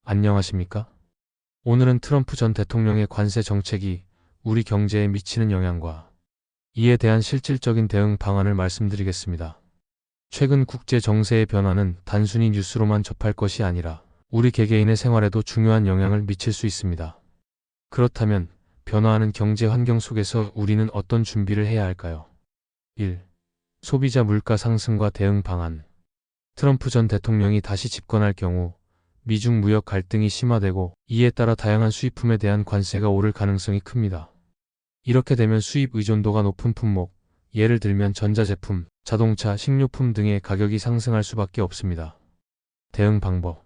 안녕하십니까? 오늘은 트럼프 전 대통령의 관세 정책이 우리 경제에 미치는 영향과 이에 대한 실질적인 대응 방안을 말씀드리겠습니다. 최근 국제 정세의 변화는 단순히 뉴스로만 접할 것이 아니라 우리 개개인의 생활에도 중요한 영향을 미칠 수 있습니다. 그렇다면 변화하는 경제 환경 속에서 우리는 어떤 준비를 해야 할까요? 1. 소비자 물가 상승과 대응 방안. 트럼프 전 대통령이 다시 집권할 경우 미중 무역 갈등이 심화되고 이에 따라 다양한 수입품에 대한 관세가 오를 가능성이 큽니다. 이렇게 되면 수입 의존도가 높은 품목, 예를 들면 전자제품, 자동차, 식료품 등의 가격이 상승할 수밖에 없습니다. 대응 방법.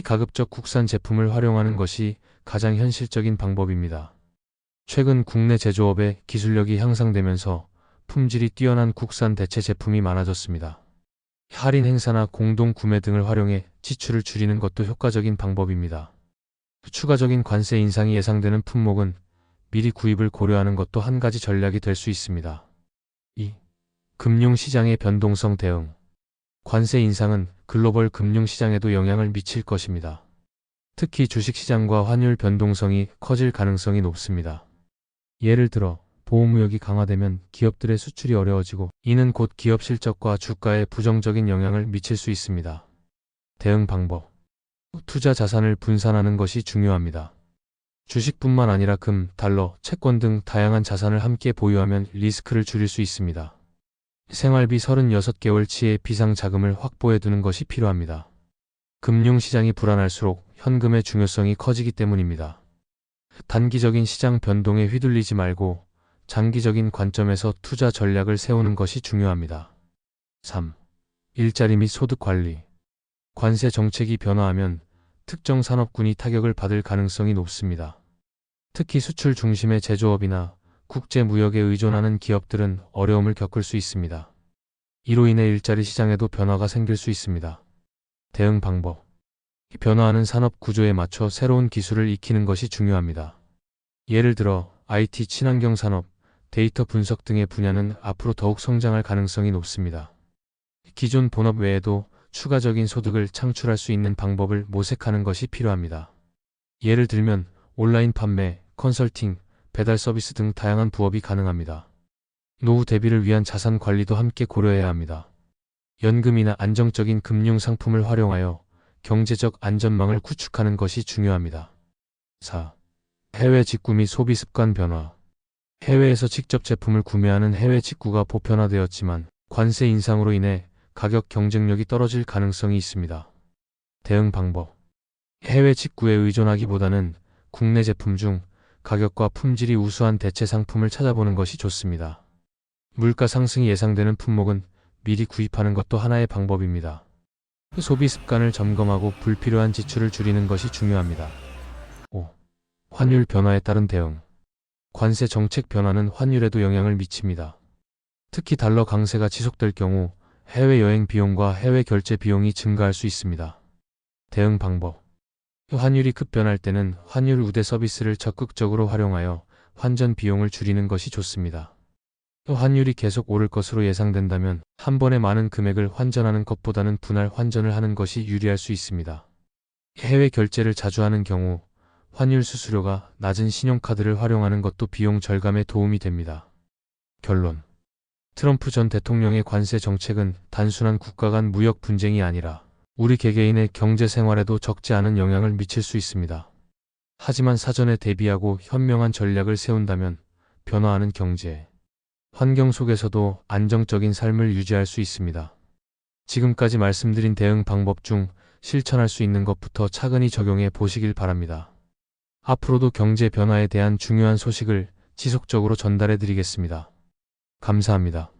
가급적 국산 제품을 활용하는 것이 가장 현실적인 방법입니다. 최근 국내 제조업의 기술력이 향상되면서 품질이 뛰어난 국산 대체 제품이 많아졌습니다. 할인 행사나 공동 구매 등을 활용해 지출을 줄이는 것도 효과적인 방법입니다. 추가적인 관세 인상이 예상되는 품목은 미리 구입을 고려하는 것도 한 가지 전략이 될 수 있습니다. 2. 금융시장의 변동성 대응. 관세 인상은 글로벌 금융시장에도 영향을 미칠 것입니다. 특히 주식시장과 환율 변동성이 커질 가능성이 높습니다. 예를 들어 보호무역이 강화되면 기업들의 수출이 어려워지고 이는 곧 기업 실적과 주가에 부정적인 영향을 미칠 수 있습니다. 대응 방법. 투자 자산을 분산하는 것이 중요합니다. 주식뿐만 아니라 금, 달러, 채권 등 다양한 자산을 함께 보유하면 리스크를 줄일 수 있습니다. 생활비 36개월치의 비상자금을 확보해 두는 것이 필요합니다. 금융시장이 불안할수록 현금의 중요성이 커지기 때문입니다. 단기적인 시장 변동에 휘둘리지 말고 장기적인 관점에서 투자 전략을 세우는 것이 중요합니다. 3. 일자리 및 소득 관리. 관세 정책이 변화하면 특정 산업군이 타격을 받을 가능성이 높습니다. 특히 수출 중심의 제조업이나 국제 무역에 의존하는 기업들은 어려움을 겪을 수 있습니다. 이로 인해 일자리 시장에도 변화가 생길 수 있습니다. 대응 방법. 변화하는 산업 구조에 맞춰 새로운 기술을 익히는 것이 중요합니다. 예를 들어 IT 친환경 산업, 데이터 분석 등의 분야는 앞으로 더욱 성장할 가능성이 높습니다. 기존 본업 외에도 추가적인 소득을 창출할 수 있는 방법을 모색하는 것이 필요합니다. 예를 들면 온라인 판매, 컨설팅, 배달 서비스 등 다양한 부업이 가능합니다. 노후 대비를 위한 자산 관리도 함께 고려해야 합니다. 연금이나 안정적인 금융 상품을 활용하여 경제적 안전망을 구축하는 것이 중요합니다. 4. 해외 직구 및 소비 습관 변화. 해외에서 직접 제품을 구매하는 해외 직구가 보편화되었지만 관세 인상으로 인해 가격 경쟁력이 떨어질 가능성이 있습니다. 대응 방법. 해외 직구에 의존하기보다는 국내 제품 중 가격과 품질이 우수한 대체 상품을 찾아보는 것이 좋습니다. 물가 상승이 예상되는 품목은 미리 구입하는 것도 하나의 방법입니다. 소비 습관을 점검하고 불필요한 지출을 줄이는 것이 중요합니다. 5. 환율 변화에 따른 대응. 관세 정책 변화는 환율에도 영향을 미칩니다. 특히 달러 강세가 지속될 경우 해외여행 비용과 해외 결제 비용이 증가할 수 있습니다. 대응 방법. 환율이 급변할 때는 환율 우대 서비스를 적극적으로 활용하여 환전 비용을 줄이는 것이 좋습니다. 환율이 계속 오를 것으로 예상된다면 한 번에 많은 금액을 환전하는 것보다는 분할 환전을 하는 것이 유리할 수 있습니다. 해외 결제를 자주 하는 경우 환율 수수료가 낮은 신용카드를 활용하는 것도 비용 절감에 도움이 됩니다. 결론. 트럼프 전 대통령의 관세 정책은 단순한 국가 간 무역 분쟁이 아니라 우리 개개인의 경제 생활에도 적지 않은 영향을 미칠 수 있습니다. 하지만 사전에 대비하고 현명한 전략을 세운다면 변화하는 경제, 환경 속에서도 안정적인 삶을 유지할 수 있습니다. 지금까지 말씀드린 대응 방법 중 실천할 수 있는 것부터 차근히 적용해 보시길 바랍니다. 앞으로도 경제 변화에 대한 중요한 소식을 지속적으로 전달해 드리겠습니다. 감사합니다.